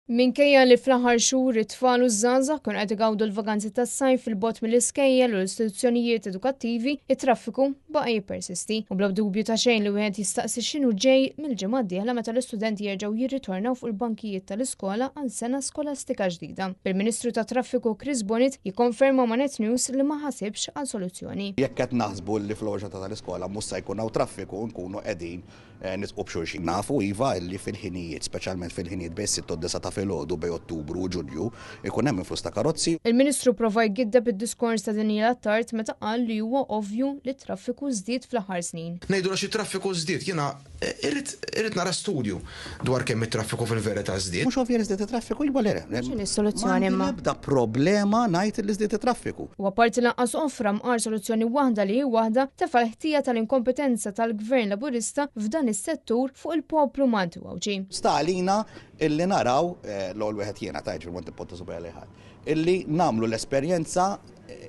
Minkejja li fl-aħħar xhur it-tfal u żgħażagħ kienu qed igawdu l-vakanzi tas-sajf fil-bogħod mill-iskejjel u l-istituzzjonijiet edukattivi, it-traffiku baqa' jippersisti u bla dubju ta' xejn li wieħed jistaqsi x'inhu ġej mill-ġimgħa d-dieħla meta l-istudenti jerġgħu jirritornaw fuq il-bankijiet tal-iskola għal sena skolastika ġdida. Il-Ministru tat-Traffiku Chris Bonnet jikkonferma ma' Net News li ma ħasibx għal soluzzjoni. Jekk qed naħsbu li fl-ewwel tal-iskola mhux se jkun hawn traffiku nkunu qegħdin nisqu b'xulxin. Nafu iva li fil-ħinijiet, speċjalment fil-ħinijiet bejn 6 u 9 ta' filgħodu bejn Ottubru u Ġunju, ikun hemm influss ta' karozzi. Il-Ministru prova jgiddeb id-diskors ta' dinja tard meta qal li huwa ovvju li t-traffiku żdied fl-aħħar snin. Ngħidu xi traffiku żdied, jiena irrid nara studju dwar kemm it-traffiku fil-verità żdied. Mhux ovvja li żdied it-traffiku jibgħal x'inhi s-soluzzjoni imma? Nibda problema ngħid li żdied it-traffiku. U apparti lanqas offra mqar soluzzjoni waħda li hi waħda tefal ħtija tal-inkompetenza tal-Gvern Laburista f'dan is-settur fuq il-poplu Malti Wawġi. Sta għalina illi naraw l-ewwel wieħed jiena tajġ fil-Monti Pontu Superleħal, illi nagħmlu l-esperjenza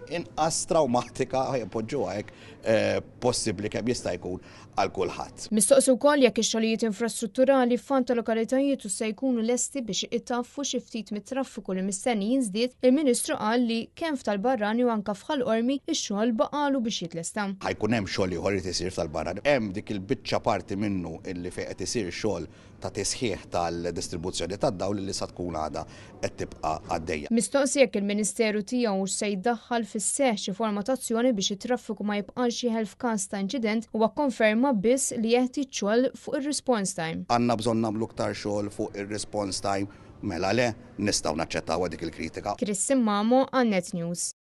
inqas traumatika ħajpoġġuha hekk possibbli kemm jista' jkun għal kulħadd. Mistoqsu wkoll jekk ix-xogħlijiet infrastrutturali f'fanta lokalitajiet u se jkunu lesti biex itaffu xi ftit mit-traffiku li mistenni jinżdied, il-Ministru qal li kemm f'Tal-Barrani u anke f'Ħallqormi ix-xogħol baqalu biex jitlesta. Ħajkun hemm xogħol ieħor irid isir f'Tal-Barrani. Hemm dik il-biċċa parti minnu illi fejn qed isir xogħol ta' tisħiħ tal-distribuzzjoni tad-dawl li sa tkun għadha qed tibqa' għaddejja. Mistoqsi jekk il-Ministeru tiegħu se jdaħħal fis-seħħ xi forma ta' azzjoni biex it-traffiku ma jibqax jieħel f'każ ta' inċident huwa konferma biss li jeħtieġ xogħol fuq ir-response time. Għandna bżonn nagħmlu aktar xogħol fuq ir-response time, mela le nistgħu naċċettaw dik il-kritika. Chris Simmamo għan Net News.